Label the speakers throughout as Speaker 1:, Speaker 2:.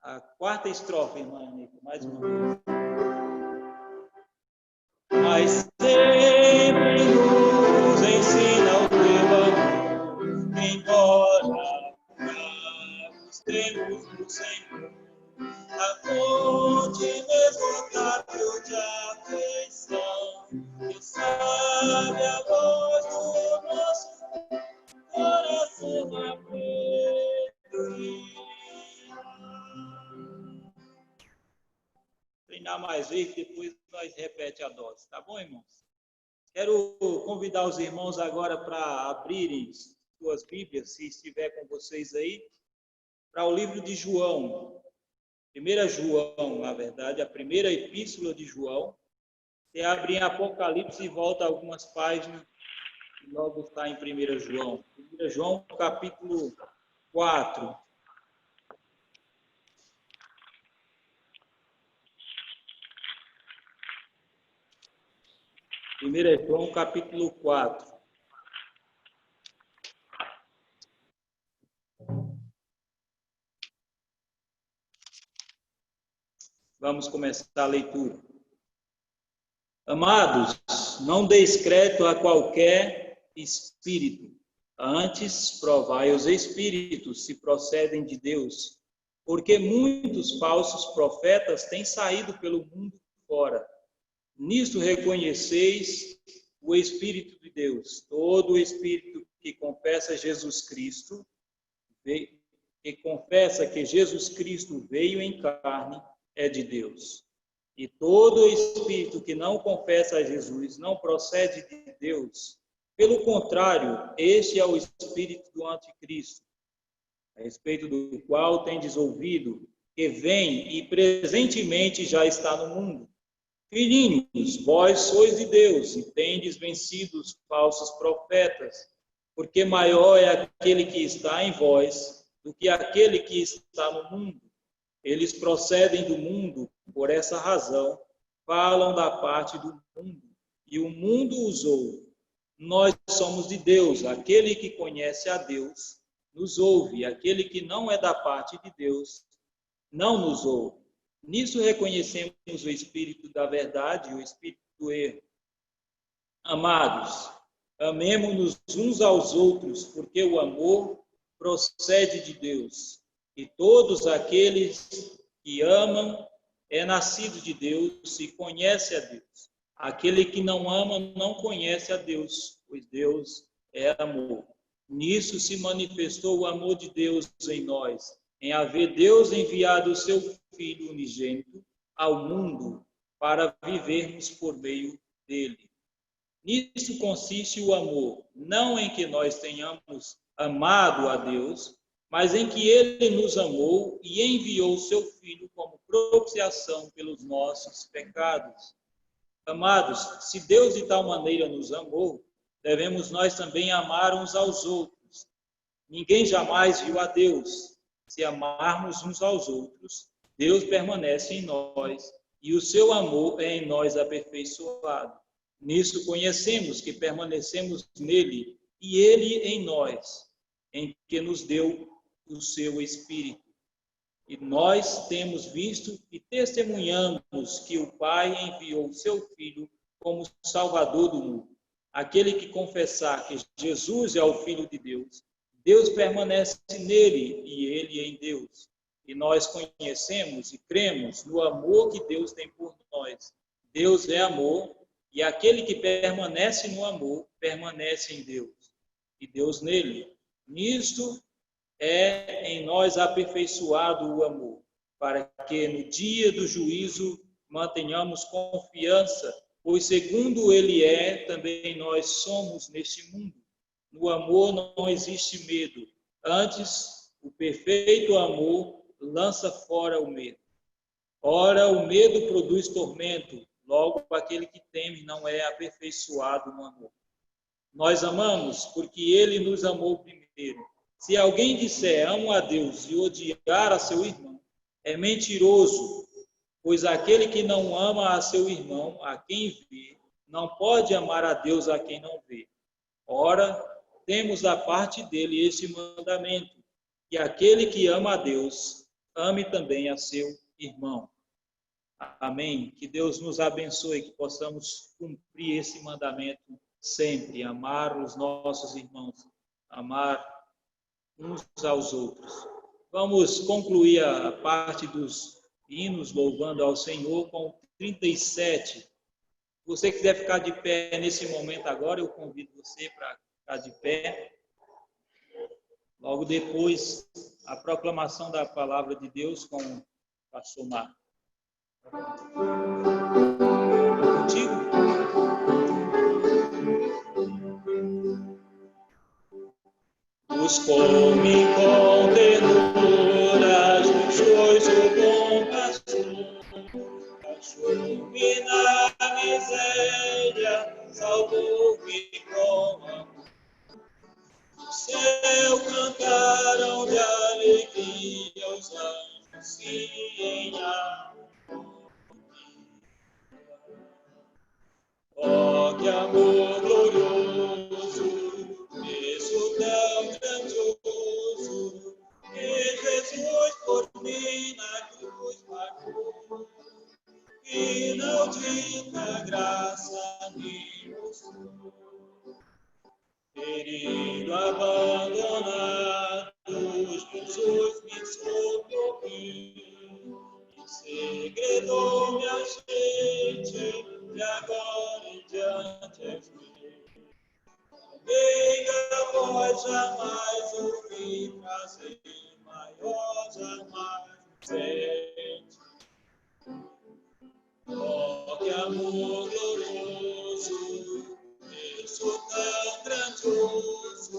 Speaker 1: A quarta estrofe, irmã Nica, mais uma vez. Mas sempre nos ensina o teu amor, embora os tempos do Senhor, a fonte inesgotável de afeição, que sabe a voz do nosso coração abrir. Treinar mais vezes, depois nós repete a dose, tá bom, irmãos? Quero convidar os irmãos agora para abrirem suas Bíblias, se estiver com vocês aí, para o livro de João. 1 João, na verdade, a primeira epístola de João. Você abre em Apocalipse e volta algumas páginas, e logo está em 1 João. 1 João, capítulo 4. 1 João, capítulo 4. Vamos começar a leitura. Amados, não deis crédito a qualquer espírito. Antes, provai os espíritos se procedem de Deus, porque muitos falsos profetas têm saído pelo mundo fora. Nisto reconheceis o Espírito de Deus. Todo o Espírito que confessa Jesus Cristo, que confessa que Jesus Cristo veio em carne, é de Deus. E todo Espírito que não confessa a Jesus não procede de Deus. Pelo contrário, este é o Espírito do Anticristo, a respeito do qual tendes ouvido, que vem e presentemente já está no mundo. Filhinhos, vós sois de Deus e tendes vencido os falsos profetas, porque maior é aquele que está em vós do que aquele que está no mundo. Eles procedem do mundo, por essa razão, falam da parte do mundo, e o mundo os ouve. Nós somos de Deus, aquele que conhece a Deus nos ouve, aquele que não é da parte de Deus não nos ouve. Nisso reconhecemos o espírito da verdade e o espírito do erro. Amados, amemo-nos uns aos outros, porque o amor procede de Deus. E todos aqueles que amam é nascido de Deus e conhece a Deus. Aquele que não ama não conhece a Deus, pois Deus é amor. Nisso se manifestou o amor de Deus em nós, em haver Deus enviado o seu Filho unigênito ao mundo para vivermos por meio dele. Nisso consiste o amor, não em que nós tenhamos amado a Deus, mas em que ele nos amou e enviou o seu Filho como propiciação pelos nossos pecados. Amados, se Deus de tal maneira nos amou, devemos nós também amar uns aos outros. Ninguém jamais viu a Deus. Se amarmos uns aos outros, Deus permanece em nós e o seu amor é em nós aperfeiçoado. Nisso conhecemos que permanecemos nele e ele em nós, em que nos deu o seu Espírito. E nós temos visto e testemunhamos que o Pai enviou o seu Filho como Salvador do mundo. Aquele que confessar que Jesus é o Filho de Deus, Deus permanece nele e ele em Deus. E nós conhecemos e cremos no amor que Deus tem por nós. Deus é amor, e aquele que permanece no amor, permanece em Deus. E Deus nele. Nisto é em nós aperfeiçoado o amor, para que no dia do juízo mantenhamos confiança, pois segundo ele é, também nós somos neste mundo. No amor não existe medo, antes o perfeito amor lança fora o medo. Ora, o medo produz tormento, logo aquele que teme não é aperfeiçoado no amor. Nós amamos porque ele nos amou primeiro. Se alguém disser amo a Deus e odiar a seu irmão, é mentiroso, pois aquele que não ama a seu irmão, a quem vê, não pode amar a Deus a quem não vê. Ora, temos da parte dele este mandamento, que aquele que ama a Deus, ame também a seu irmão. Amém? Que Deus nos abençoe, que possamos cumprir esse mandamento sempre, amar os nossos irmãos, amar uns aos outros. Vamos concluir a parte dos hinos louvando ao Senhor com o 37. Você que quiser ficar de pé nesse momento agora, eu convido você para ficar de pé. Logo depois, a proclamação da palavra de Deus com o pastor Marcos. Contigo? Os come com ternura, Jesus o bom pastor, achou-me na miséria, salvou-me com amor. O céu cantaram de alegria, os anjos se harmonia. Oh, que amor glorioso, isso tão grandioso, que Jesus por mim na cruz pagou, e inaudita graça me mostrou. Ferido, abandonado, Jesus me socorreu, em segredo me achei, e agora em diante és meu. Diga voz jamais ouvi, prazer maior jamais sente. Oh, que amor glorioso, isso tão grandioso,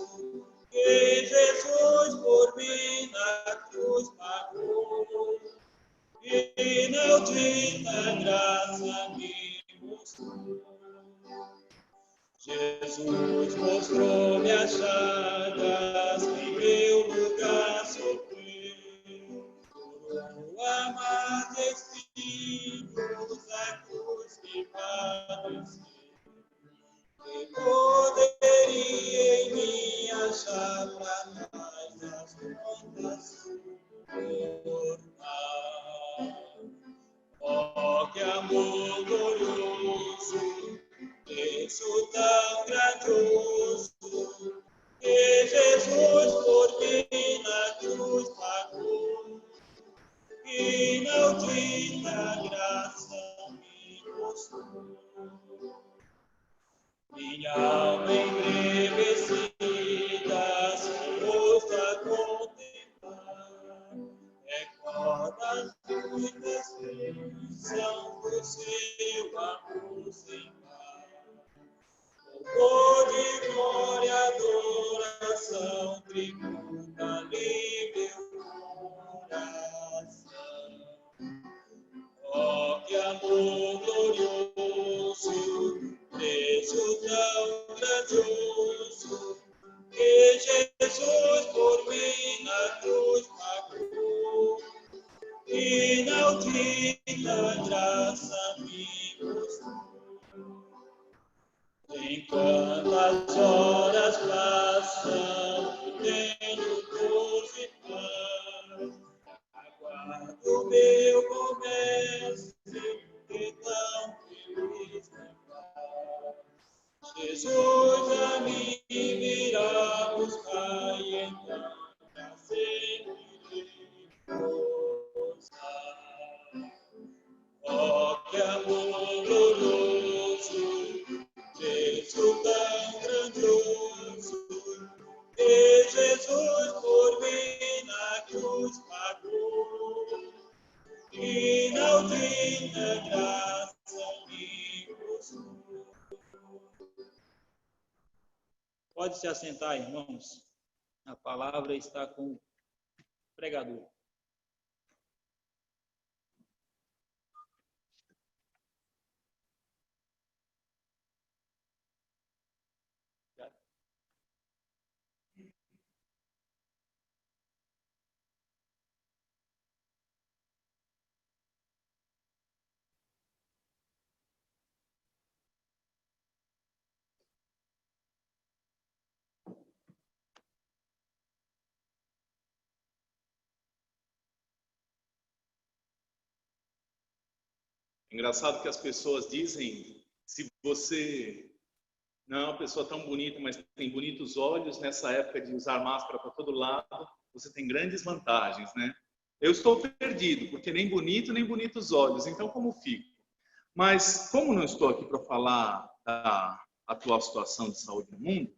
Speaker 1: que Jesus por mim na cruz pagou, e inaudita graça me mostrou. Jesus mostrou-me as chagas, em meu lugar sofreu, coroa mais de espinhos, a cruz que padeceu. Que poderia em mim achar pra trás das contas suportar? Oh, que amor glorioso, isso tão grandioso, que Jesus por mim na cruz pagou, e inaudita graça me mostrou. Minha alma embrevecida, sem rosto a contemplar, recorda muitas bênçãos do seu amor sem par. Louvor de glória, adoração, tributa livre o coração. Oh, que amor glorioso, preço tão grandioso, que Jesus por mim na cruz pagou, e inaudita graça me mostrou. Enquanto as horas passam, tenho dores e paz, aguardo meu comércio, que tão feliz me faz. Jesus a mim virá buscar, e então pra sempre gozar. Oh, que amor glorioso, Cristo tão grandioso, que Jesus por mim na cruz pagou, e inaudita graça me mostrou. Pode se assentar, irmãos. A palavra está com o pregador.
Speaker 2: Engraçado que as pessoas dizem, se você não é uma pessoa tão bonita, mas tem bonitos olhos, nessa época de usar máscara para todo lado, você tem grandes vantagens, né? Eu estou perdido, porque nem bonito, nem bonitos olhos, então como fico? Mas como não estou aqui para falar da atual situação de saúde no mundo,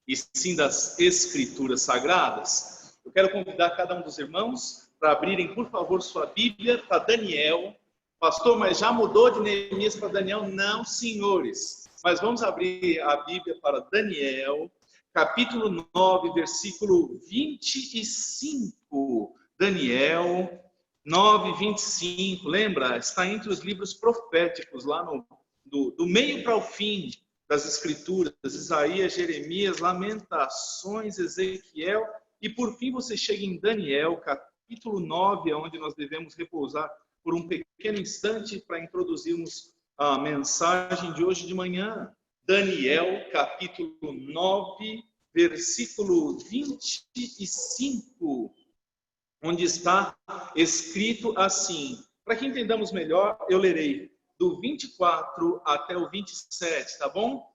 Speaker 2: e sim das escrituras sagradas, eu quero convidar cada um dos irmãos para abrirem, por favor, sua Bíblia para Daniel. Pastor, mas já mudou de Neemias para Daniel? Não, senhores. Mas vamos abrir a Bíblia para Daniel, capítulo 9, versículo 25. Daniel 9, 25. Lembra? Está entre os livros proféticos, lá do meio para o fim das Escrituras. Isaías, Jeremias, Lamentações, Ezequiel. E por fim você chega em Daniel, capítulo 9, onde nós devemos repousar por um pequeno instante para introduzirmos a mensagem de hoje de manhã. Daniel, capítulo 9, versículo 25, onde está escrito assim. Para que entendamos melhor, eu lerei do 24 até o 27, tá bom?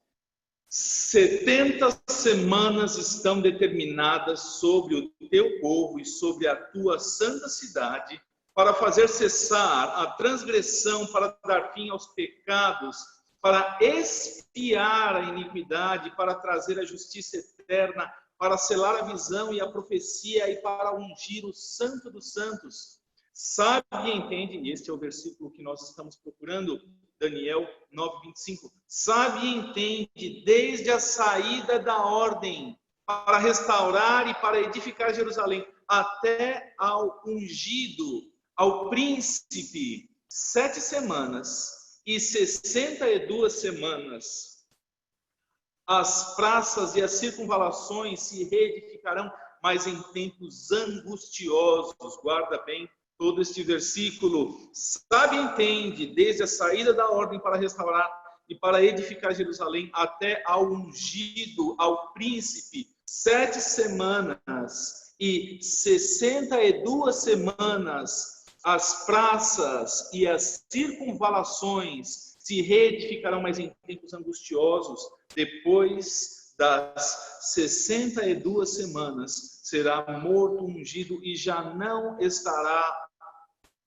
Speaker 2: 70 semanas estão determinadas sobre o teu povo e sobre a tua santa cidade, para fazer cessar a transgressão, para dar fim aos pecados, para expiar a iniquidade, para trazer a justiça eterna, para selar a visão e a profecia e para ungir o santo dos santos. Sabe e entende, e este é o versículo que nós estamos procurando, Daniel 9:25. Sabe e entende desde a saída da ordem para restaurar e para edificar Jerusalém, até ao ungido, ao príncipe, 7 semanas e 62 semanas. As praças e as circunvalações se reedificarão, mas em tempos angustiosos. Guarda bem todo este versículo. Sabe e entende, desde a saída da ordem para restaurar e para edificar Jerusalém, até ao ungido, ao príncipe, 7 semanas e 62 semanas. As praças e as circunvalações se reedificarão, mas em tempos angustiosos. Depois das 62 semanas, será morto, ungido, e já não estará.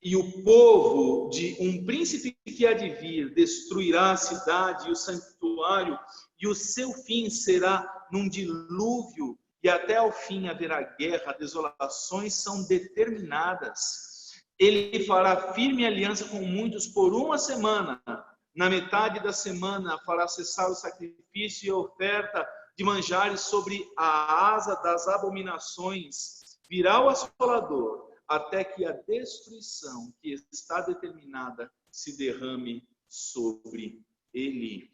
Speaker 2: E o povo de um príncipe que há de vir destruirá a cidade e o santuário, e o seu fim será num dilúvio, e até ao fim haverá guerra, desolações são determinadas. Ele fará firme aliança com muitos por 1 semana. Na metade da semana fará cessar o sacrifício e a oferta de manjares sobre a asa das abominações. Virá o assolador, até que a destruição que está determinada se derrame sobre ele.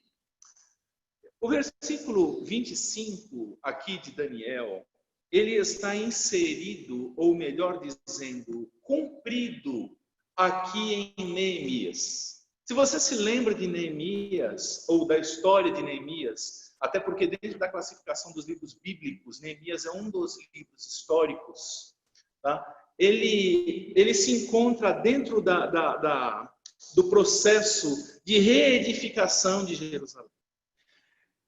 Speaker 2: O versículo 25 aqui de Daniel, ele está inserido, ou melhor dizendo, cumprido aqui em Neemias. Se você se lembra de Neemias, ou da história de Neemias, até porque dentro da classificação dos livros bíblicos, Neemias é um dos livros históricos, tá? Ele se encontra dentro do processo de reedificação de Jerusalém.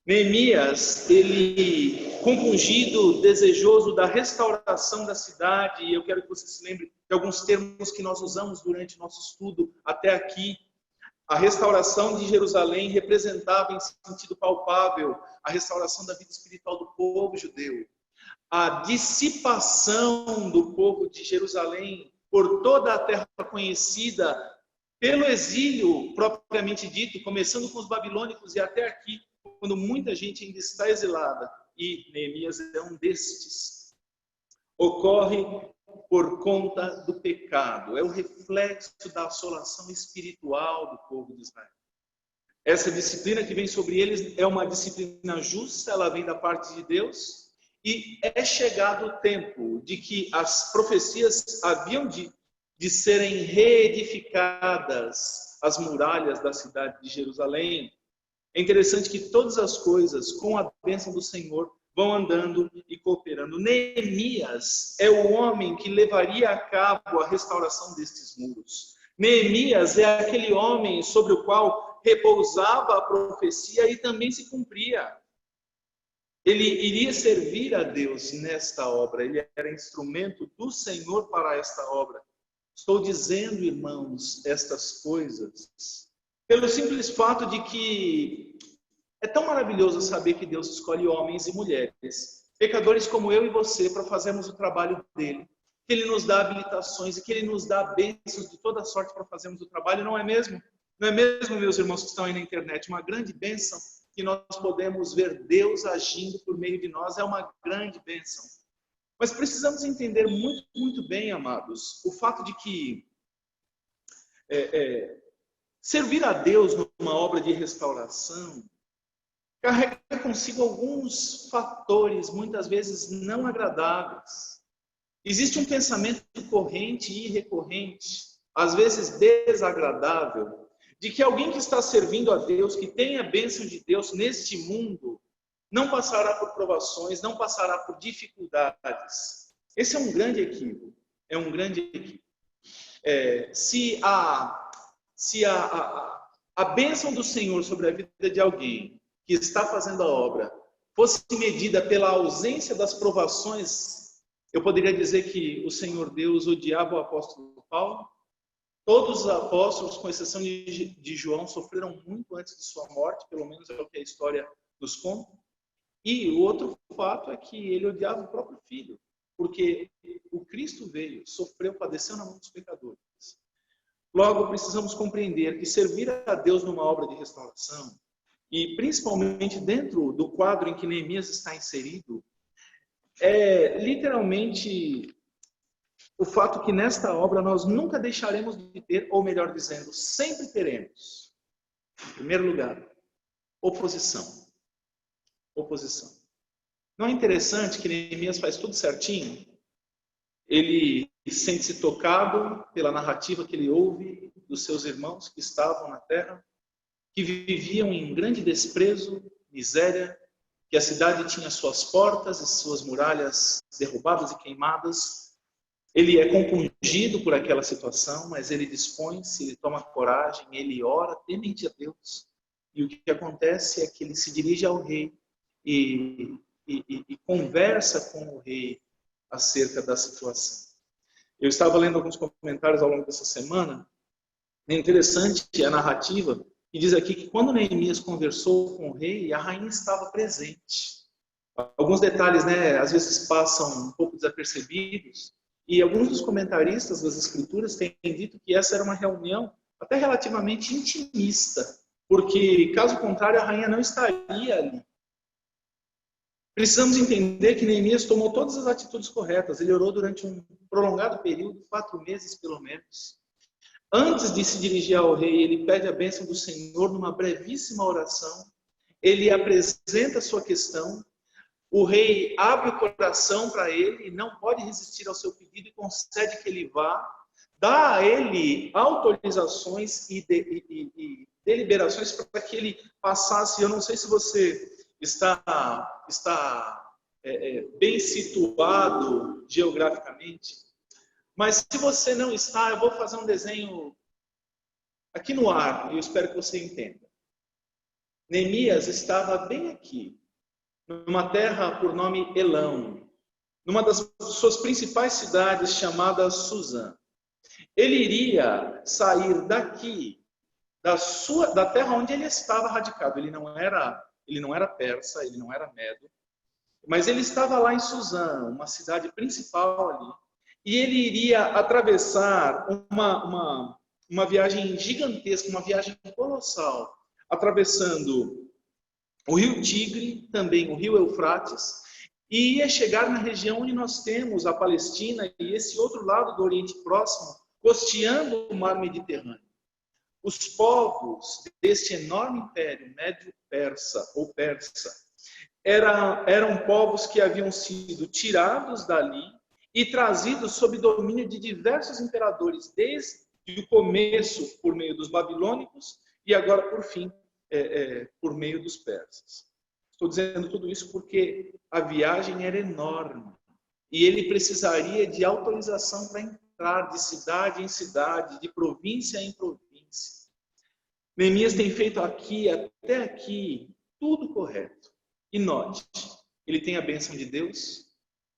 Speaker 2: Neemias, ele compungido, desejoso da restauração da cidade, e eu quero que você se lembre de alguns termos que nós usamos durante o nosso estudo até aqui. A restauração de Jerusalém representava em sentido palpável a restauração da vida espiritual do povo judeu. A dissipação do povo de Jerusalém por toda a terra conhecida, pelo exílio propriamente dito, começando com os babilônicos e até aqui, quando muita gente ainda está exilada, e Neemias é um destes. Ocorre por conta do pecado, é o reflexo da assolação espiritual do povo de Israel. Essa disciplina que vem sobre eles é uma disciplina justa, ela vem da parte de Deus, e é chegado o tempo de que as profecias haviam de serem reedificadas, as muralhas da cidade de Jerusalém. É interessante que todas as coisas, com a bênção do Senhor, vão andando e cooperando. Neemias é o homem que levaria a cabo a restauração destes muros. Neemias é aquele homem sobre o qual repousava a profecia e também se cumpria. Ele iria servir a Deus nesta obra, ele era instrumento do Senhor para esta obra. Estou dizendo, irmãos, estas coisas pelo simples fato de que é tão maravilhoso saber que Deus escolhe homens e mulheres, pecadores como eu e você, para fazermos o trabalho dele, que ele nos dá habilitações e que ele nos dá bênçãos de toda sorte para fazermos o trabalho, não é mesmo? Não é mesmo, meus irmãos que estão aí na internet, uma grande bênção que nós podemos ver Deus agindo por meio de nós, é uma grande bênção. Mas precisamos entender muito, muito bem, amados, o fato de que servir a Deus numa obra de restauração carrega consigo alguns fatores, muitas vezes não agradáveis. Existe um pensamento corrente e recorrente, às vezes desagradável, de que alguém que está servindo a Deus, que tem a bênção de Deus neste mundo, não passará por provações, não passará por dificuldades. Esse é um grande equívoco. É um grande equívoco. Se a bênção do Senhor sobre a vida de alguém que está fazendo a obra fosse medida pela ausência das provações, eu poderia dizer que o Senhor Deus odiava o apóstolo Paulo. Todos os apóstolos, com exceção de João, sofreram muito antes de sua morte, pelo menos é o que a história nos conta. E o outro fato é que ele odiava o próprio filho, porque o Cristo veio, sofreu, padeceu na mão dos pecadores. Logo, precisamos compreender que servir a Deus numa obra de restauração, e principalmente dentro do quadro em que Neemias está inserido, é literalmente o fato que nesta obra nós nunca deixaremos de ter, ou melhor dizendo, sempre teremos, em primeiro lugar, oposição. Oposição. Não é interessante que Neemias faz tudo certinho? Ele sente-se tocado pela narrativa que ele ouve dos seus irmãos que estavam na terra, que viviam em grande desprezo, miséria, que a cidade tinha suas portas e suas muralhas derrubadas e queimadas. Ele é compungido por aquela situação, mas ele dispõe-se, ele toma coragem, ele ora temente a Deus. E o que acontece é que ele se dirige ao rei e conversa com o rei acerca da situação. Eu estava lendo alguns comentários ao longo dessa semana. É interessante a narrativa que diz aqui que quando Neemias conversou com o rei, a rainha estava presente. Alguns detalhes, às vezes passam um pouco desapercebidos. E alguns dos comentaristas das escrituras têm dito que essa era uma reunião até relativamente intimista, porque caso contrário a rainha não estaria ali. Precisamos entender que Neemias tomou todas as atitudes corretas. Ele orou durante um prolongado período, 4 meses pelo menos. Antes de se dirigir ao rei, ele pede a bênção do Senhor numa brevíssima oração. Ele apresenta a sua questão. O rei abre o coração para ele, não pode resistir ao seu pedido e concede que ele vá. Dá a ele autorizações e deliberações para que ele passasse. Eu não sei se você está bem situado geograficamente, mas se você não está, eu vou fazer um desenho aqui no ar, e eu espero que você entenda. Neemias estava bem aqui, numa terra por nome Elão, numa das suas principais cidades chamada Suzã. Ele iria sair daqui, da terra onde ele estava radicado. Ele não era persa, ele não era medo, mas ele estava lá em Suzã, uma cidade principal ali, e ele iria atravessar uma viagem gigantesca, uma viagem colossal, atravessando o rio Tigre, também o rio Eufrates, e ia chegar na região onde nós temos a Palestina e esse outro lado do Oriente Próximo, costeando o mar Mediterrâneo. Os povos deste enorme império médio-persa ou persa eram povos que haviam sido tirados dali e trazidos sob domínio de diversos imperadores, desde o começo por meio dos babilônicos e agora, por fim, por meio dos persas. Estou dizendo tudo isso porque a viagem era enorme e ele precisaria de autorização para entrar de cidade em cidade, de província em província. Neemias tem feito aqui, até aqui, tudo correto. E note, ele tem a bênção de Deus,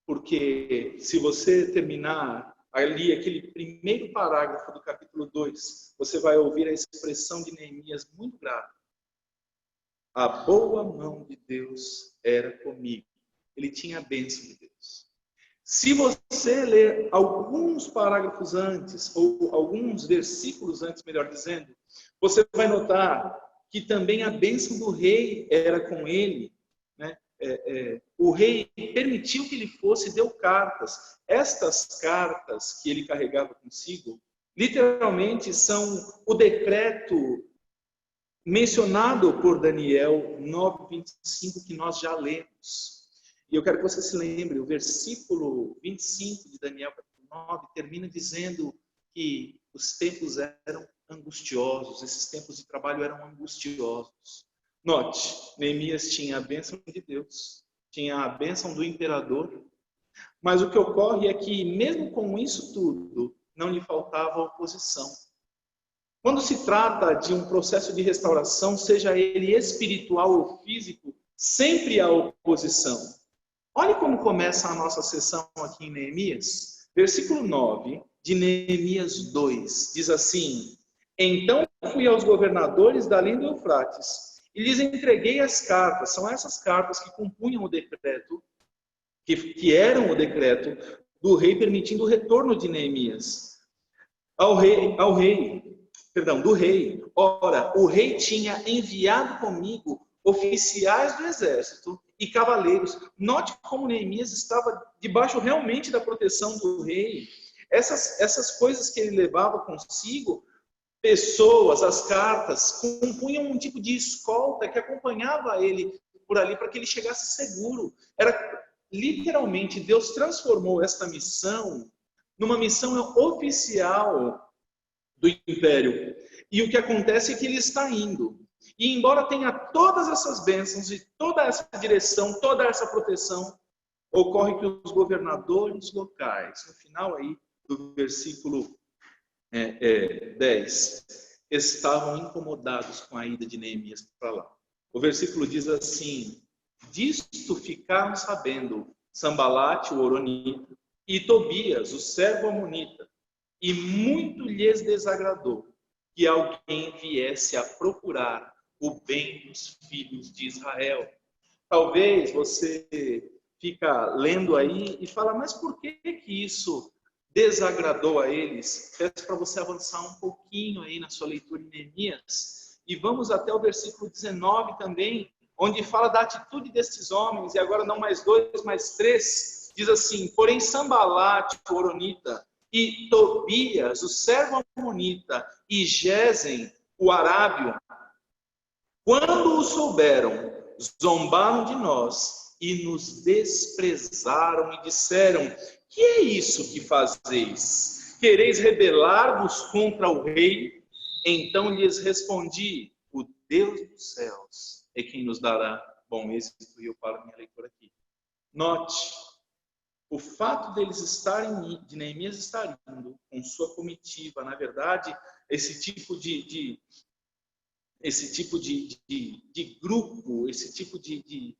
Speaker 2: porque se você terminar ali aquele primeiro parágrafo do capítulo 2, você vai ouvir a expressão de Neemias muito grave. A boa mão de Deus era comigo. Ele tinha a bênção de Deus. Se você ler alguns parágrafos antes, ou alguns versículos antes, melhor dizendo, você vai notar que também a bênção do rei era com ele, né? O rei permitiu que ele fosse e deu cartas. Estas cartas que ele carregava consigo, literalmente são o decreto mencionado por Daniel 9:25, que nós já lemos. E eu quero que você se lembre, o versículo 25 de Daniel, capítulo 9, termina dizendo que os tempos eram angustiosos, esses tempos de trabalho eram angustiosos. Note, Neemias tinha a bênção de Deus, tinha a bênção do imperador, mas o que ocorre é que, mesmo com isso tudo, não lhe faltava oposição. Quando se trata de um processo de restauração, seja ele espiritual ou físico, sempre há oposição. Olhe como começa a nossa sessão aqui em Neemias. Versículo 9 de Neemias 2 diz assim: Então fui aos governadores da além do Eufrates e lhes entreguei as cartas. São essas cartas que compunham o decreto, que eram o decreto do rei permitindo o retorno de Neemias do rei. Ora, o rei tinha enviado comigo oficiais do exército e cavaleiros. Note como Neemias estava debaixo realmente da proteção do rei. Essas coisas que ele levava consigo, pessoas, as cartas, compunham um tipo de escolta que acompanhava ele por ali para que ele chegasse seguro. Era literalmente, Deus transformou esta missão numa missão oficial do império. E o que acontece é que ele está indo. E embora tenha todas essas bênçãos e toda essa direção, toda essa proteção, ocorre que os governadores locais, no final aí do versículo 10, estavam incomodados com a ida de Neemias para lá. O versículo diz assim: disto ficaram sabendo Sambalate, o horonita, e Tobias, o servo amonita, e muito lhes desagradou que alguém viesse a procurar o bem dos filhos de Israel. Talvez você fica lendo aí e fala, mas por que isso desagradou a eles? Peço para você avançar um pouquinho aí na sua leitura em Neemias e vamos até o versículo 19 também, onde fala da atitude destes homens, e agora não mais 2, mais 3, diz assim: porém Sambalate, o horonita, e Tobias, o servo amonita, e Gesem, o arábio, quando o souberam, zombaram de nós e nos desprezaram e disseram: que é isso que fazeis? Quereis rebelar-vos contra o rei? Então lhes respondi: o Deus dos céus é quem nos dará bom êxito. E eu paro minha leitura aqui. Note, o fato deles estarem, de Neemias estar indo com sua comitiva, na verdade, esse tipo de grupo, esse tipo de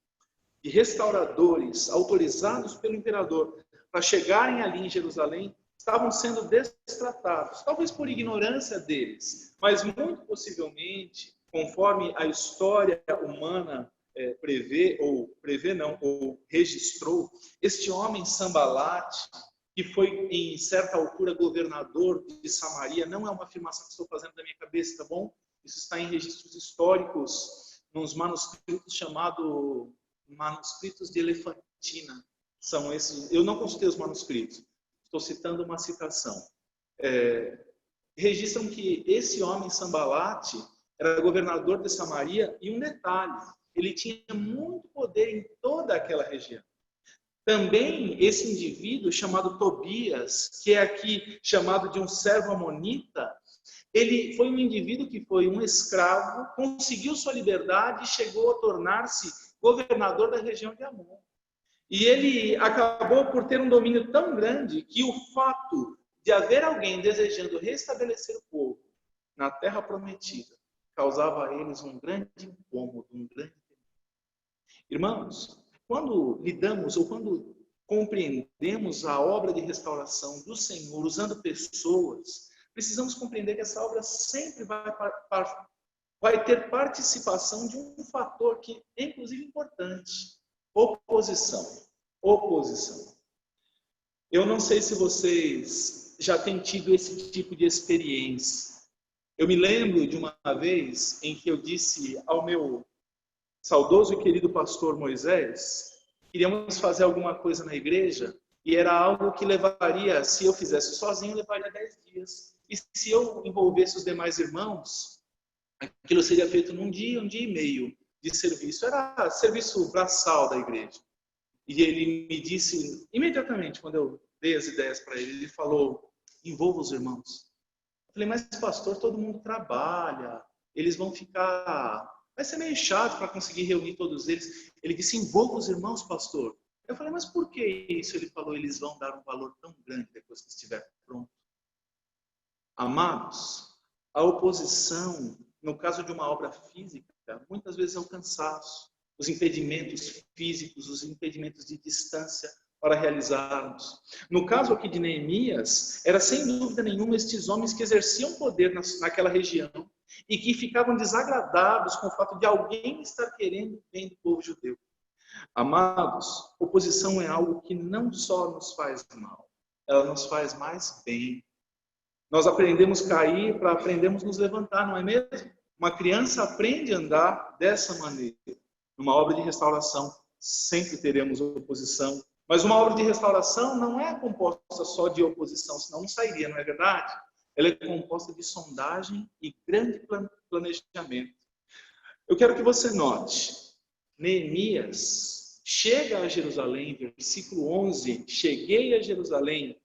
Speaker 2: restauradores autorizados pelo imperador para chegarem ali em Jerusalém, estavam sendo destratados, talvez por ignorância deles, mas muito possivelmente, conforme a história humana ou registrou, este homem Sambalate, que foi em certa altura governador de Samaria, não é uma afirmação que estou fazendo da minha cabeça, tá bom? Isso está em registros históricos, nos manuscritos chamados manuscritos de Elefantina. São esses. Eu não consultei os manuscritos, estou citando uma citação. Registram que esse homem Sambalate era governador de Samaria, e um detalhe, ele tinha muito poder em toda aquela região. Também esse indivíduo chamado Tobias, que é aqui chamado de um servo amonita, ele foi um indivíduo que foi um escravo, conseguiu sua liberdade e chegou a tornar-se governador da região de Amon. E ele acabou por ter um domínio tão grande que o fato de haver alguém desejando restabelecer o povo na terra prometida, causava a eles um grande incômodo, um grande temor. Irmãos, quando lidamos ou quando compreendemos a obra de restauração do Senhor usando pessoas, precisamos compreender que essa obra sempre vai ter participação de um fator que é inclusive importante: oposição. Oposição. Eu não sei se vocês já têm tido esse tipo de experiência. Eu me lembro de uma vez em que eu disse ao meu saudoso e querido pastor Moisés, queríamos fazer alguma coisa na igreja e era algo que levaria, se eu fizesse sozinho, levaria 10 dias. E se eu envolvesse os demais irmãos, aquilo seria feito num dia, um dia e meio de serviço. Era serviço braçal da igreja. E ele me disse, imediatamente, quando eu dei as ideias para ele, ele falou: envolva os irmãos. Eu falei: mas pastor, todo mundo trabalha, eles vão ficar... vai ser meio chato para conseguir reunir todos eles. Ele disse: envolva os irmãos, pastor. Eu falei: mas por que isso? Ele falou: eles vão dar um valor tão grande depois que estiver pronto. Amados, a oposição, no caso de uma obra física, muitas vezes é o cansaço, os impedimentos físicos, os impedimentos de distância para realizarmos. No caso aqui de Neemias, era sem dúvida nenhuma estes homens que exerciam poder naquela região e que ficavam desagradados com o fato de alguém estar querendo o bem do povo judeu. Amados, oposição é algo que não só nos faz mal, ela nos faz mais bem. Nós aprendemos a cair para aprendermos a nos levantar, não é mesmo? Uma criança aprende a andar dessa maneira. Numa obra de restauração, sempre teremos oposição. Mas uma obra de restauração não é composta só de oposição, senão não sairia, não é verdade? Ela é composta de sondagem e grande planejamento. Eu quero que você note, Neemias chega a Jerusalém, versículo 11, cheguei a Jerusalém,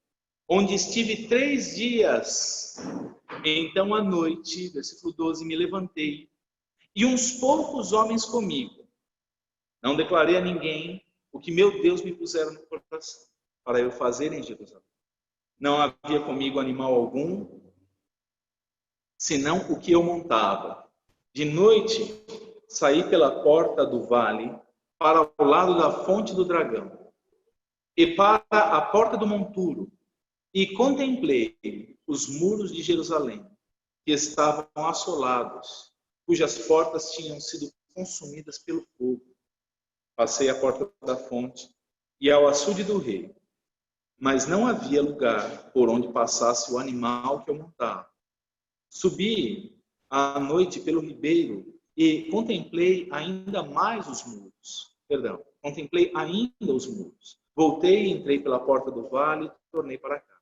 Speaker 2: onde estive 3 dias. Então à noite, versículo 12, me levantei, e uns poucos homens comigo. Não declarei a ninguém o que meu Deus me pusera no coração para eu fazer em Jerusalém. Não havia comigo animal algum, senão o que eu montava. De noite, saí pela porta do vale para o lado da fonte do dragão e para a porta do monturo, e contemplei os muros de Jerusalém, que estavam assolados, cujas portas tinham sido consumidas pelo fogo. Passei a porta da fonte e ao açude do rei, mas não havia lugar por onde passasse o animal que eu montava. Subi à noite pelo ribeiro e contemplei ainda mais os muros. Contemplei ainda os muros. Voltei, entrei pela porta do vale e tornei para cá.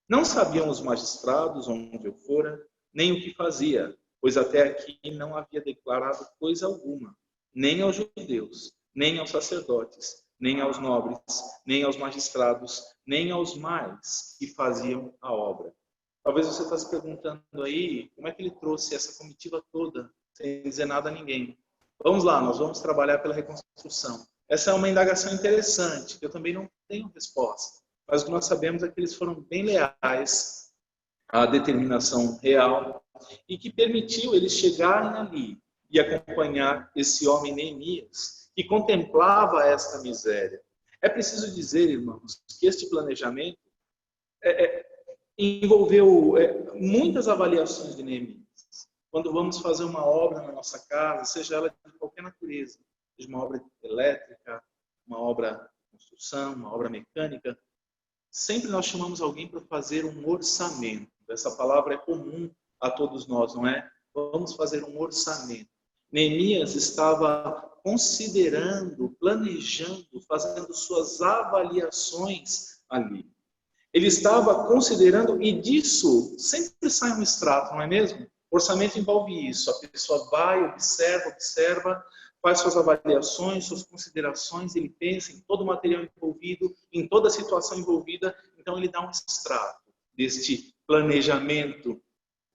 Speaker 2: Não sabiam os magistrados onde eu fora, nem o que fazia, pois até aqui não havia declarado coisa alguma, nem aos judeus, nem aos sacerdotes, nem aos nobres, nem aos magistrados, nem aos mais que faziam a obra. Talvez você está se perguntando aí, como é que ele trouxe essa comitiva toda, sem dizer nada a ninguém? Vamos lá, nós vamos trabalhar pela reconstrução. Essa é uma indagação interessante, que eu também não tenho resposta. Mas o que nós sabemos é que eles foram bem leais à determinação real e que permitiu eles chegarem ali e acompanhar esse homem Neemias, que contemplava esta miséria. É preciso dizer, irmãos, que este planejamento envolveu muitas avaliações de Neemias. Quando vamos fazer uma obra na nossa casa, seja ela de qualquer natureza, seja uma obra elétrica, uma obra de construção, uma obra mecânica, sempre nós chamamos alguém para fazer um orçamento. Essa palavra é comum a todos nós, não é? Vamos fazer um orçamento. Neemias estava considerando, planejando, fazendo suas avaliações ali. Ele estava considerando, e disso sempre sai um extrato, não é mesmo? O orçamento envolve isso. A pessoa vai, observa, faz suas avaliações, suas considerações, ele pensa em todo o material envolvido, em toda a situação envolvida, então ele dá um extrato deste planejamento.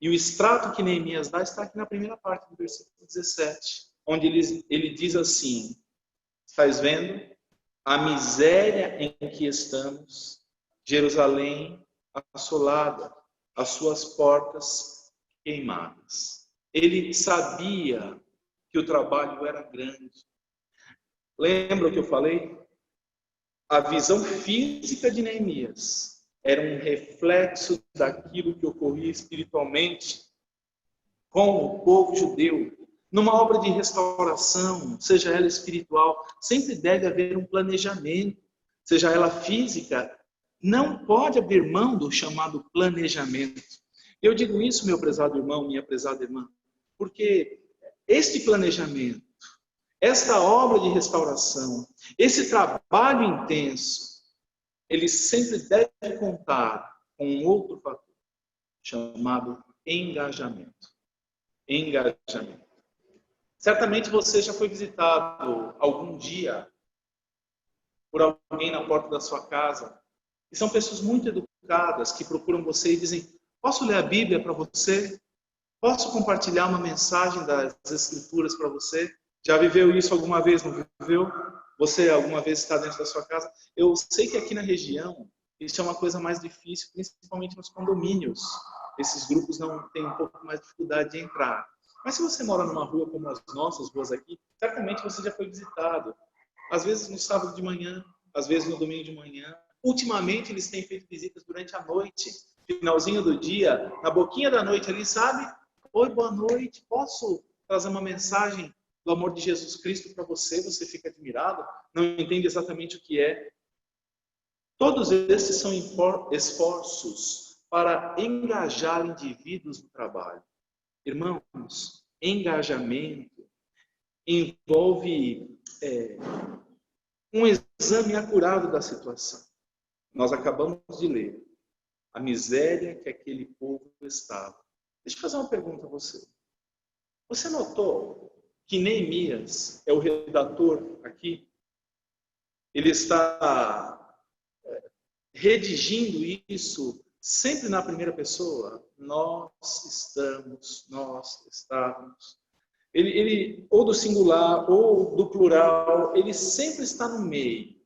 Speaker 2: E o extrato que Neemias dá está aqui na primeira parte do versículo 17, onde ele diz assim: estás vendo a miséria em que estamos, Jerusalém, assolada, as suas portas queimadas. Ele sabia que o trabalho era grande. Lembra o que eu falei? A visão física de Neemias era um reflexo daquilo que ocorria espiritualmente com o povo judeu. Numa obra de restauração, seja ela espiritual, sempre deve haver um planejamento, seja ela física, não pode abrir mão do chamado planejamento. Eu digo isso, meu prezado irmão, minha prezada irmã, porque este planejamento, esta obra de restauração, esse trabalho intenso, ele sempre deve contar com um outro fator, chamado engajamento. Engajamento. Certamente você já foi visitado algum dia por alguém na porta da sua casa, e são pessoas muito educadas que procuram você e dizem: posso ler a Bíblia para você? Posso compartilhar uma mensagem das Escrituras para você? Já viveu isso alguma vez, não viveu? Você alguma vez está dentro da sua casa? Eu sei que aqui na região isso é uma coisa mais difícil, principalmente nos condomínios. Esses grupos não têm um pouco mais de dificuldade de entrar. Mas se você mora numa rua como as nossas ruas aqui, certamente você já foi visitado. Às vezes no sábado de manhã, às vezes no domingo de manhã. Ultimamente eles têm feito visitas durante a noite, finalzinho do dia, na boquinha da noite ali, sabe? Oi, boa noite, posso trazer uma mensagem do amor de Jesus Cristo para você? Você fica admirado, não entende exatamente o que é. Todos esses são esforços para engajar indivíduos no trabalho. Irmãos, engajamento envolve um exame acurado da situação. Nós acabamos de ler a miséria que aquele povo estava. Deixa eu fazer uma pergunta a você. Você notou que Neemias é o redator aqui? Ele está redigindo isso sempre na primeira pessoa. Nós estávamos. Ele, ou do singular, ou do plural, ele sempre está no meio.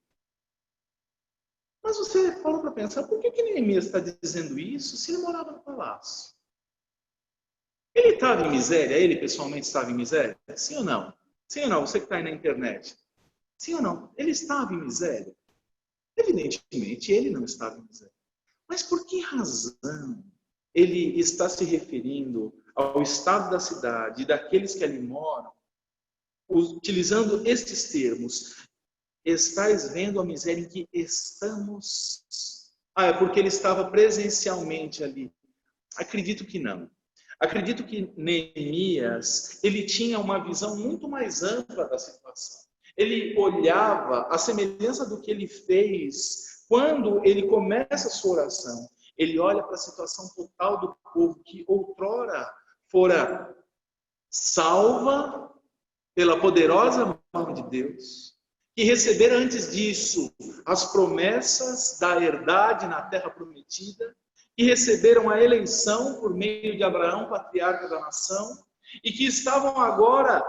Speaker 2: Mas você fala para pensar, por que Neemias está dizendo isso se ele morava no palácio? Ele estava em miséria? Ele pessoalmente estava em miséria? Sim ou não? Sim ou não? Você que está aí na internet. Sim ou não? Ele estava em miséria? Evidentemente, ele não estava em miséria. Mas por que razão ele está se referindo ao estado da cidade e daqueles que ali moram, utilizando estes termos? Estais vendo a miséria em que estamos? É porque ele estava presencialmente ali. Acredito que não. Acredito que Neemias, ele tinha uma visão muito mais ampla da situação. Ele olhava a semelhança do que ele fez quando ele começa a sua oração. Ele olha para a situação total do povo que outrora fora salva pela poderosa mão de Deus, que receberam antes disso as promessas da herdade na terra prometida, que receberam a eleição por meio de Abraão, patriarca da nação, e que estavam agora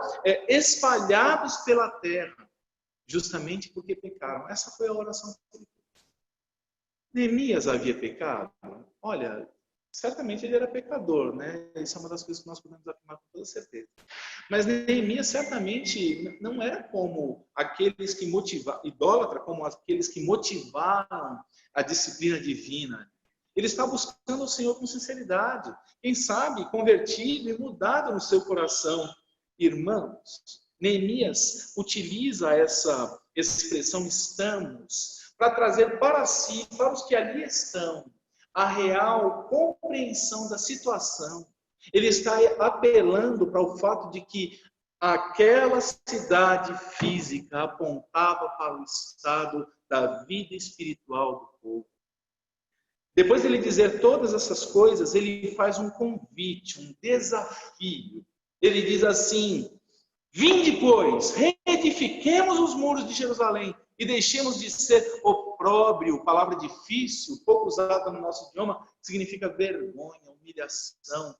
Speaker 2: espalhados pela terra, justamente porque pecaram. Essa foi a oração. Neemias havia pecado? Olha, certamente ele era pecador, né? Isso é uma das coisas que nós podemos afirmar com toda certeza. Mas Neemias certamente não era como aqueles que motivaram, idólatra, como aqueles que motivaram a disciplina divina. Ele está buscando o Senhor com sinceridade. Quem sabe, convertido e mudado no seu coração. Irmãos, Neemias utiliza essa expressão estamos para trazer para si, para os que ali estão, a real compreensão da situação. Ele está apelando para o fato de que aquela cidade física apontava para o estado da vida espiritual do povo. Depois de ele dizer todas essas coisas, ele faz um convite, um desafio. Ele diz assim: vinde, pois, reedifiquemos os muros de Jerusalém e deixemos de ser opróbrio, palavra difícil, pouco usada no nosso idioma, significa vergonha, humilhação.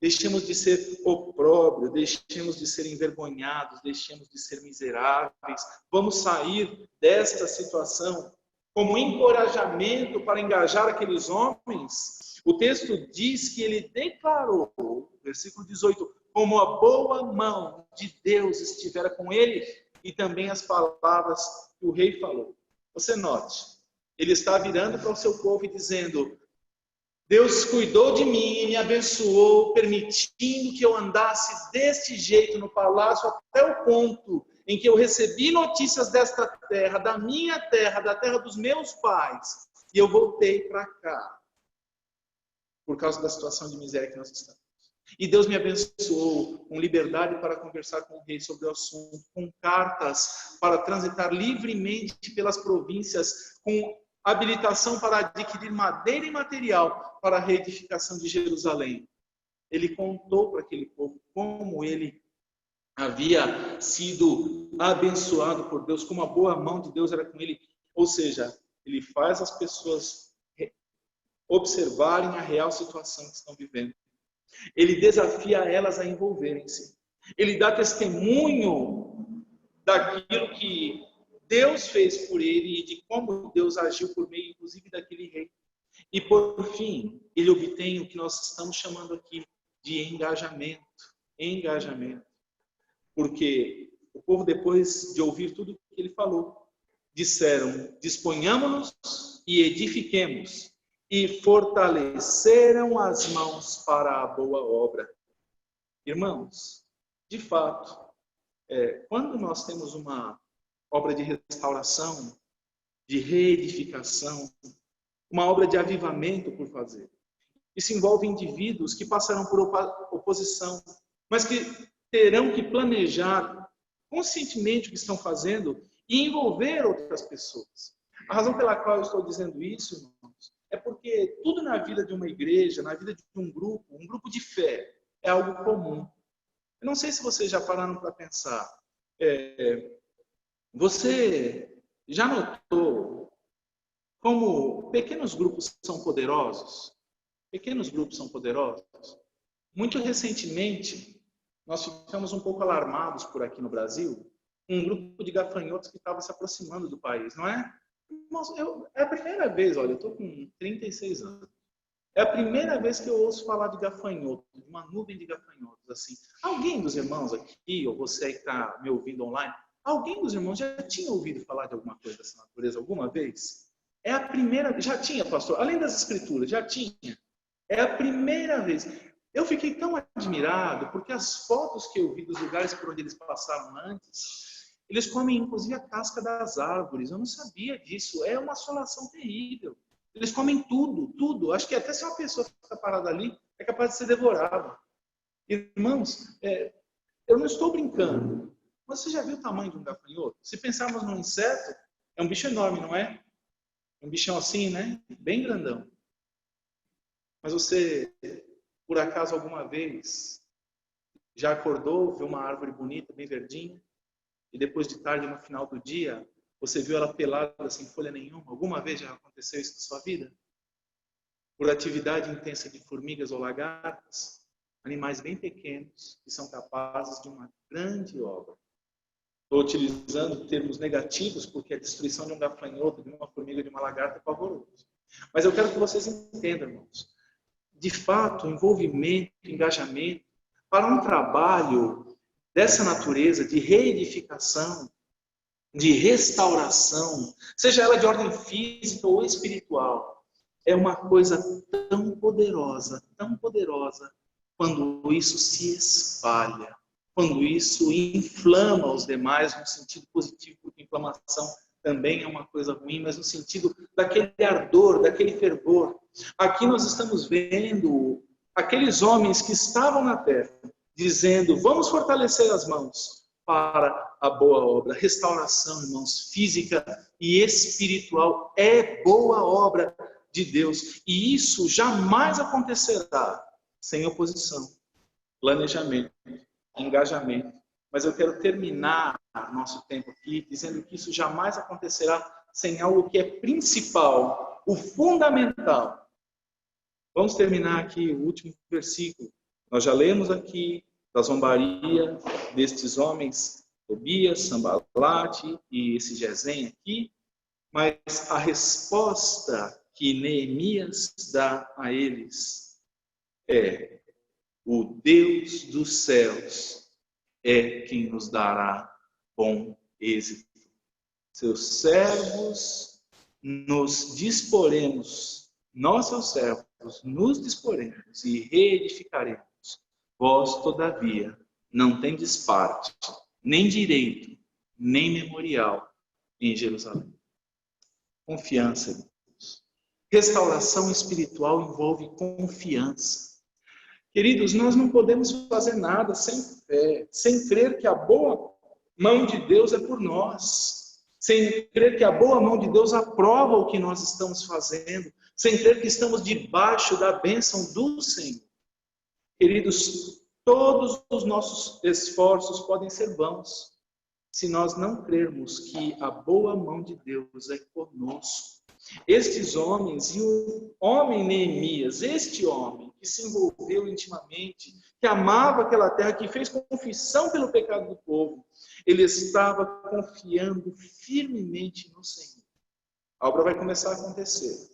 Speaker 2: Deixemos de ser opróbrio, deixemos de ser envergonhados, deixemos de ser miseráveis. Vamos sair desta situação como encorajamento para engajar aqueles homens, o texto diz que ele declarou, versículo 18, como a boa mão de Deus estivera com ele, e também as palavras que o rei falou. Você note, ele está virando para o seu povo e dizendo: Deus cuidou de mim e me abençoou, permitindo que eu andasse deste jeito no palácio até o ponto em que eu recebi notícias desta terra, da minha terra, da terra dos meus pais, e eu voltei para cá, por causa da situação de miséria que nós estamos. E Deus me abençoou com liberdade para conversar com o rei sobre o assunto, com cartas para transitar livremente pelas províncias, com habilitação para adquirir madeira e material para a reedificação de Jerusalém. Ele contou para aquele povo como ele havia sido abençoado por Deus, como a boa mão de Deus era com ele. Ou seja, ele faz as pessoas observarem a real situação que estão vivendo. Ele desafia elas a envolverem-se. Ele dá testemunho daquilo que Deus fez por ele e de como Deus agiu por meio, inclusive, daquele rei. E, por fim, ele obtém o que nós estamos chamando aqui de engajamento. Engajamento. Porque o povo, depois de ouvir tudo o que ele falou, disseram: disponhamos-nos e edifiquemos. E fortaleceram as mãos para a boa obra. Irmãos, de fato, quando nós temos uma obra de restauração, de reedificação, uma obra de avivamento por fazer, isso envolve indivíduos que passarão por oposição, mas que terão que planejar conscientemente o que estão fazendo e envolver outras pessoas. A razão pela qual eu estou dizendo isso, irmãos, é porque tudo na vida de uma igreja, na vida de um grupo de fé, é algo comum. Eu não sei se vocês já pararam para pensar. Você já notou como pequenos grupos são poderosos? Pequenos grupos são poderosos. Muito recentemente, nós ficamos um pouco alarmados por aqui no Brasil, um grupo de gafanhotos que estava se aproximando do país, não é? Nossa, é a primeira vez, olha, eu estou com 36 anos. É a primeira vez que eu ouço falar de gafanhoto, de uma nuvem de gafanhotos, assim. Alguém dos irmãos aqui, ou você que está me ouvindo online, alguém dos irmãos já tinha ouvido falar de alguma coisa dessa natureza alguma vez? É a primeira, já tinha, pastor, além das escrituras, já tinha. É a primeira vez. Eu fiquei tão admirado, porque as fotos que eu vi dos lugares por onde eles passaram antes, eles comem, inclusive, a casca das árvores. Eu não sabia disso. É uma assolação terrível. Eles comem tudo, tudo. Acho que até se uma pessoa ficar parada ali, é capaz de ser devorada. Irmãos, eu não estou brincando. Mas você já viu o tamanho de um gafanhoto? Se pensarmos num inseto, é um bicho enorme, não é? É um bichão assim, né? Bem grandão. Mas você, por acaso, alguma vez, já acordou, viu uma árvore bonita, bem verdinha? E depois de tarde, no final do dia, você viu ela pelada, sem folha nenhuma? Alguma vez já aconteceu isso na sua vida? Por atividade intensa de formigas ou lagartas, animais bem pequenos que são capazes de uma grande obra. Estou utilizando termos negativos porque a destruição de um gafanhoto, de uma formiga, de uma lagarta é pavoroso. Mas eu quero que vocês entendam, irmãos. De fato, envolvimento, engajamento para um trabalho dessa natureza de reedificação, de restauração, seja ela de ordem física ou espiritual, é uma coisa tão poderosa, quando isso se espalha, quando isso inflama os demais no sentido positivo, porque inflamação também é uma coisa ruim, mas no sentido daquele ardor, daquele fervor. Aqui nós estamos vendo aqueles homens que estavam na terra, dizendo: vamos fortalecer as mãos para a boa obra. Restauração, irmãos, física e espiritual é boa obra de Deus. E isso jamais acontecerá sem oposição, planejamento, engajamento. Mas eu quero terminar nosso tempo aqui dizendo que isso jamais acontecerá sem algo que é principal, o fundamental. Vamos terminar aqui o último versículo. Nós já lemos aqui da zombaria destes homens, Tobias, Sambalate e esse Gesem aqui. Mas a resposta que Neemias dá a eles é: o Deus dos céus é quem nos dará bom êxito. Seus servos nos disporemos, nós, seus servos, nos disporemos e reedificaremos. Vós, todavia, não tendes parte, nem direito, nem memorial em Jerusalém. Confiança, irmãos. Restauração espiritual envolve confiança. Queridos, nós não podemos fazer nada sem fé, sem crer que a boa mão de Deus é por nós, sem crer que a boa mão de Deus aprova o que nós estamos fazendo, sem crer que estamos debaixo da bênção do Senhor. Queridos, todos os nossos esforços podem ser vãos se nós não crermos que a boa mão de Deus é conosco. Estes homens e o homem Neemias, este homem que se envolveu intimamente, que amava aquela terra, que fez confissão pelo pecado do povo, ele estava confiando firmemente no Senhor. A obra vai começar a acontecer,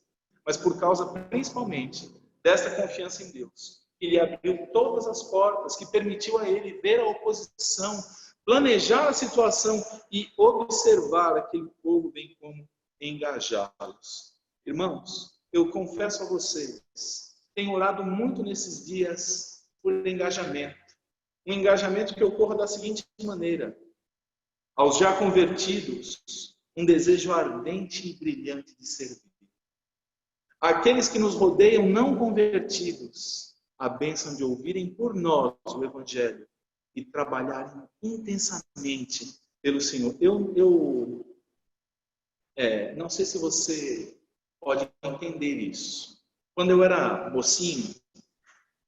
Speaker 2: mas por causa principalmente desta confiança em Deus, ele abriu todas as portas, que permitiu a ele ver a oposição, planejar a situação e observar aquele povo, bem como engajá-los. Irmãos, eu confesso a vocês, tenho orado muito nesses dias por engajamento. Um engajamento que ocorra da seguinte maneira: aos já convertidos, um desejo ardente e brilhante de servir. Aqueles que nos rodeiam não convertidos, a bênção de ouvirem por nós o Evangelho e trabalharem intensamente pelo Senhor. Eu não sei se você pode entender isso. Quando eu era mocinho,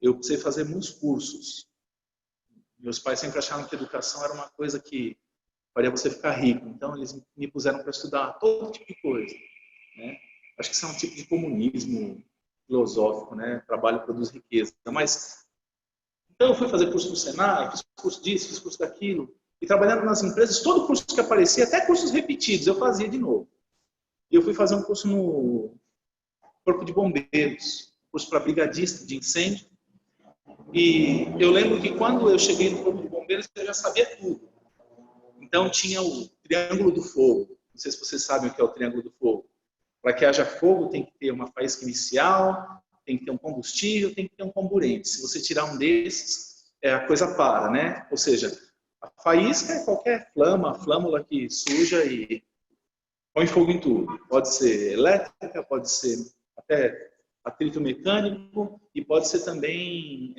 Speaker 2: eu precisei fazer muitos cursos. Meus pais sempre acharam que educação era uma coisa que faria você ficar rico. Então, eles me puseram para estudar todo tipo de coisa, né? Acho que isso é um tipo de comunismo filosófico, né? Trabalho produz riqueza. Mas, então eu fui fazer curso no Senai, fiz curso disso, fiz curso daquilo. E trabalhando nas empresas, todo curso que aparecia, até cursos repetidos, eu fazia de novo. E eu fui fazer um curso no Corpo de Bombeiros, curso para brigadista de incêndio. E eu lembro que quando eu cheguei no Corpo de Bombeiros, eu já sabia tudo. Então tinha o Triângulo do Fogo. Não sei se vocês sabem o que é o Triângulo do Fogo. Para que haja fogo, tem que ter uma faísca inicial, tem que ter um combustível, tem que ter um comburente. Se você tirar um desses, a coisa para, né? Ou seja, a faísca é qualquer flâmula que suja e põe fogo em tudo. Pode ser elétrica, pode ser até atrito mecânico e pode ser também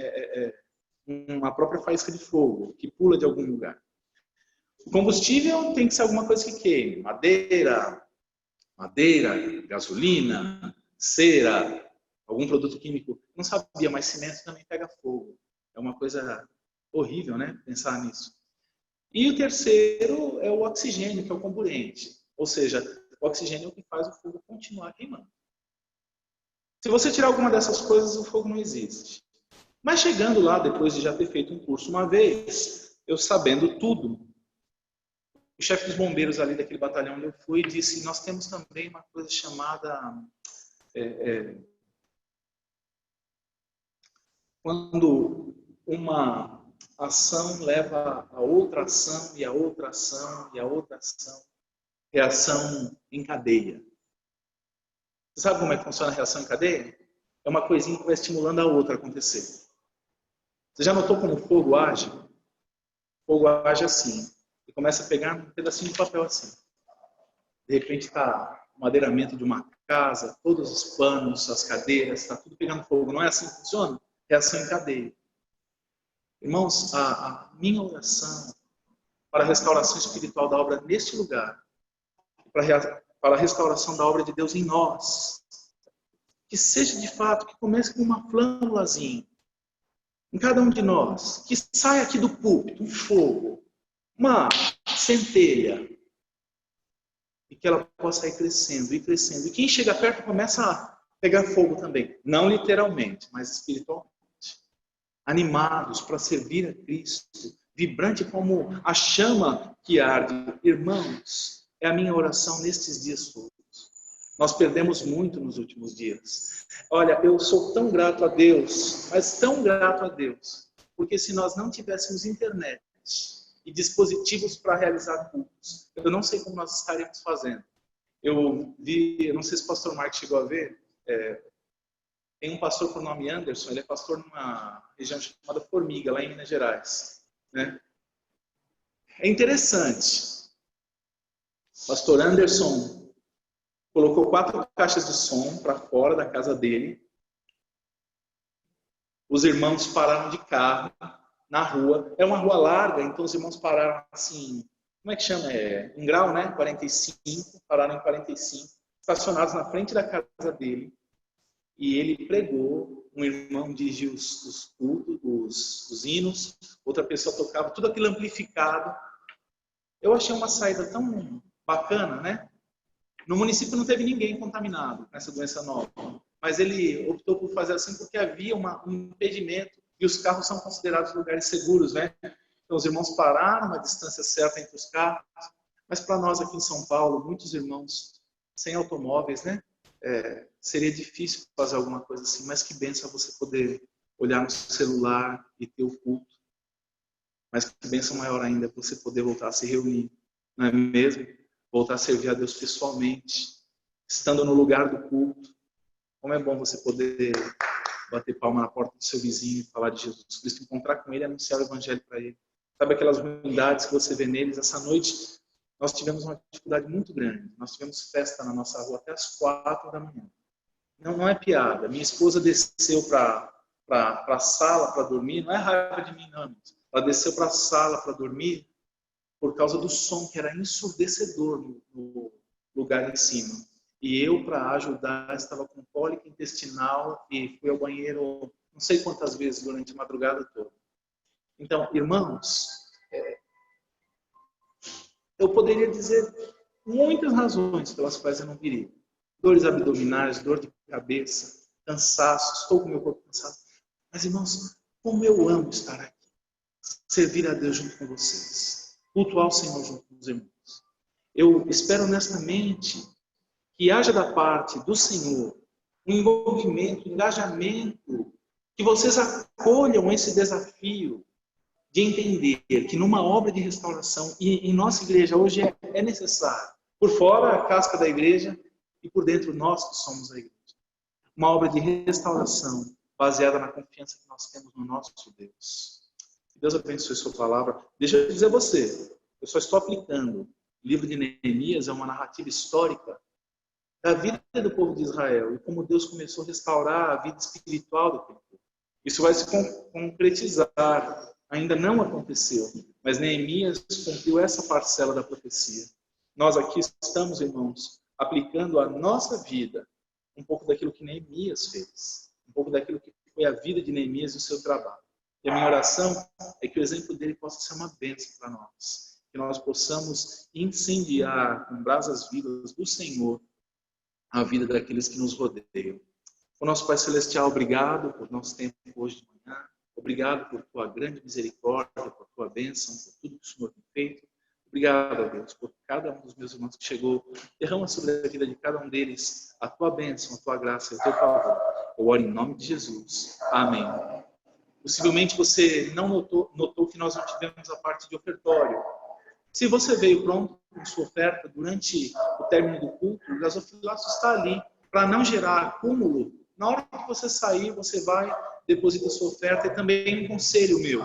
Speaker 2: uma própria faísca de fogo que pula de algum lugar. O combustível tem que ser alguma coisa que queime. Madeira, gasolina, cera, algum produto químico. Não sabia, mas cimento também pega fogo. É uma coisa horrível, né? Pensar nisso. E o terceiro é o oxigênio, que é o comburente. Ou seja, o oxigênio é o que faz o fogo continuar queimando. Se você tirar alguma dessas coisas, o fogo não existe. Mas chegando lá, depois de já ter feito um curso uma vez, eu sabendo tudo, o chefe dos bombeiros ali daquele batalhão onde eu fui disse: nós temos também uma coisa chamada quando uma ação leva a outra ação e a outra ação e a outra ação, reação em cadeia. Você sabe como é que funciona a reação em cadeia? É uma coisinha que vai estimulando a outra a acontecer. Você já notou como o fogo age? O fogo age assim. E começa a pegar um pedacinho de papel assim. De repente está o madeiramento de uma casa, todos os panos, as cadeiras, está tudo pegando fogo. Não é assim que funciona? Reação em cadeia. Irmãos, a minha oração para a restauração espiritual da obra neste lugar, para a restauração da obra de Deus em nós, que seja de fato, que comece com uma flâmulazinha em cada um de nós, que saia aqui do púlpito um fogo, uma centelha, e que ela possa ir crescendo e crescendo. E quem chega perto começa a pegar fogo também. Não literalmente, mas espiritualmente. Animados para servir a Cristo, vibrante como a chama que arde. Irmãos, é a minha oração nestes dias todos. Nós perdemos muito nos últimos dias. Olha, eu sou tão grato a Deus, mas tão grato a Deus, porque se nós não tivéssemos internet e dispositivos para realizar cultos, eu não sei como nós estaríamos fazendo. Eu não sei se o pastor Marcos chegou a ver, tem um pastor por nome Anderson, ele é pastor numa região chamada Formiga, lá em Minas Gerais, né? É interessante. Pastor Anderson colocou 4 caixas de som para fora da casa dele. Os irmãos pararam de carro na rua. É uma rua larga, então os irmãos pararam assim, como é que chama? Em grau, né? 45, pararam em 45, estacionados na frente da casa dele. E ele pregou, um irmão dirigiu os cultos, os hinos, outra pessoa tocava, tudo aquilo amplificado. Eu achei uma saída tão bacana, né? No município não teve ninguém contaminado nessa doença nova, mas ele optou por fazer assim porque havia um impedimento e os carros são considerados lugares seguros, né? Então os irmãos pararam uma distância certa entre os carros, mas para nós aqui em São Paulo, muitos irmãos sem automóveis, né? Seria difícil fazer alguma coisa assim, mas que bênção você poder olhar no celular e ter o culto. Mas que bênção maior ainda é você poder voltar a se reunir, não é mesmo? Voltar a servir a Deus pessoalmente, estando no lugar do culto. Como é bom você poder bater palma na porta do seu vizinho e falar de Jesus Cristo, encontrar com ele e anunciar o evangelho para ele. Sabe aquelas ruindades que você vê neles? Essa noite nós tivemos uma dificuldade muito grande. Nós tivemos festa na nossa rua até as 4 da manhã. Não é piada. Minha esposa desceu para a sala para dormir. Não é raiva de mim, não. Ela desceu para a sala para dormir por causa do som que era ensurdecedor no lugar em cima. E eu, para ajudar, estava com cólica intestinal e fui ao banheiro não sei quantas vezes durante a madrugada toda. Então, irmãos, eu poderia dizer muitas razões pelas quais eu não viria. Dores abdominais, dor de cabeça, cansaço, estou com meu corpo cansado. Mas, irmãos, como eu amo estar aqui, servir a Deus junto com vocês, cultuar o Senhor junto com os irmãos. Eu espero honestamente que haja da parte do Senhor um envolvimento, um engajamento, que vocês acolham esse desafio de entender que numa obra de restauração, e em nossa igreja hoje é necessário, por fora a casca da igreja e por dentro nós que somos a igreja. Uma obra de restauração baseada na confiança que nós temos no nosso Deus. Que Deus abençoe sua palavra. Deixa eu dizer a você, eu só estou aplicando. O livro de Neemias é uma narrativa histórica da vida do povo de Israel e como Deus começou a restaurar a vida espiritual do povo. Isso vai se concretizar. Ainda não aconteceu, mas Neemias cumpriu essa parcela da profecia. Nós aqui estamos, irmãos, aplicando à nossa vida um pouco daquilo que Neemias fez, um pouco daquilo que foi a vida de Neemias e o seu trabalho. E a minha oração é que o exemplo dele possa ser uma bênção para nós, que nós possamos incendiar com brasas vivas do Senhor a vida daqueles que nos rodeiam. O nosso Pai Celestial, obrigado por nosso tempo hoje de manhã. Obrigado por tua grande misericórdia, por tua bênção, por tudo que o Senhor tem feito. Obrigado, ó Deus, por cada um dos meus irmãos que chegou. Derrama sobre a vida de cada um deles a tua bênção, a tua graça e o teu favor. Eu oro em nome de Jesus. Amém. Possivelmente você não notou que nós não tivemos a parte de ofertório. Se você veio pronto com sua oferta durante o término do culto, o gasofilaço está ali para não gerar acúmulo. Na hora que você sair, você vai, deposita sua oferta. E também um conselho meu: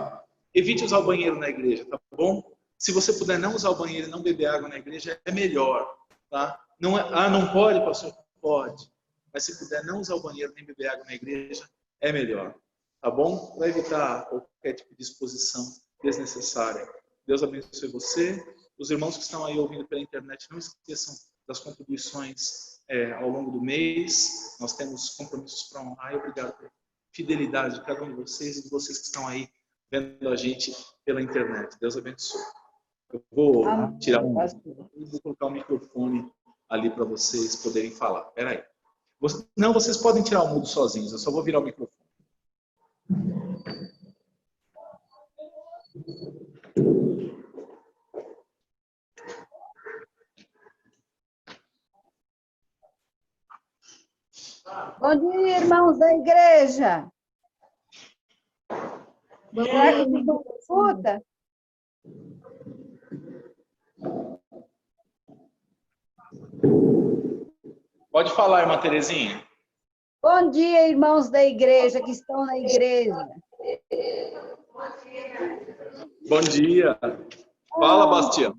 Speaker 2: evite usar o banheiro na igreja, tá bom? Se você puder não usar o banheiro e não beber água na igreja, é melhor, tá? Não pode, pastor? Pode. Mas se puder não usar o banheiro nem beber água na igreja, é melhor, tá bom? Para evitar qualquer tipo de exposição desnecessária. Deus abençoe você. Os irmãos que estão aí ouvindo pela internet, não esqueçam das contribuições ao longo do mês. Nós temos compromissos para honrar. E obrigado pela fidelidade de cada um de vocês e de vocês que estão aí vendo a gente pela internet. Deus abençoe. Eu vou vou colocar o microfone ali para vocês poderem falar. Espera aí. Não, vocês podem tirar o mudo sozinhos. Eu só vou virar o microfone.
Speaker 3: Bom dia, irmãos da igreja. Será que me escuta?
Speaker 2: Pode falar, irmã Terezinha.
Speaker 3: Bom dia, irmãos da igreja que estão na igreja.
Speaker 2: Bom dia. Fala, Bastião.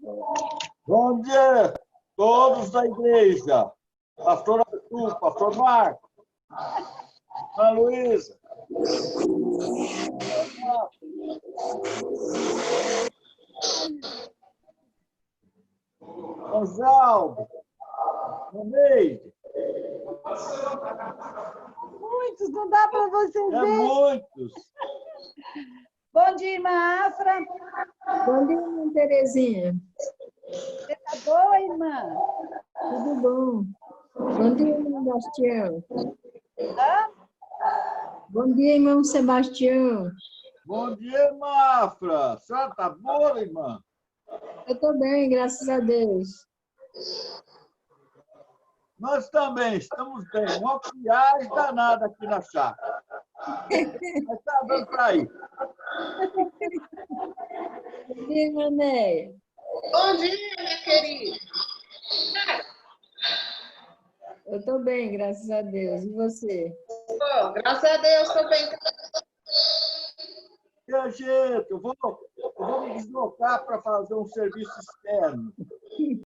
Speaker 4: Bom dia, todos da igreja. Pastor Arthur, pastor Marcos, Ana Luísa. Oswaldo, Neide.
Speaker 3: Muitos, não dá para vocês
Speaker 4: É
Speaker 3: verem.
Speaker 4: muitos.
Speaker 3: Bom dia, irmã Afra.
Speaker 5: Bom dia, irmã Terezinha.
Speaker 3: Você tá boa, irmã?
Speaker 5: Tudo bom? Bom dia, irmão Bastião.
Speaker 3: Hã?
Speaker 5: Bom dia, irmão Sebastião.
Speaker 4: Bom dia, irmã Afra. A senhora está boa, irmã?
Speaker 5: Eu estou bem, graças a Deus.
Speaker 4: Nós também estamos bem. Uma viagem danada aqui na chácara. Mas está dando para ir.
Speaker 5: Bom dia, irmã Neia.
Speaker 6: Bom dia, minha querida.
Speaker 5: Eu estou bem, graças a Deus. E você?
Speaker 6: Bom, graças a Deus, estou bem.
Speaker 4: Minha gente, eu vou me deslocar para fazer um serviço externo.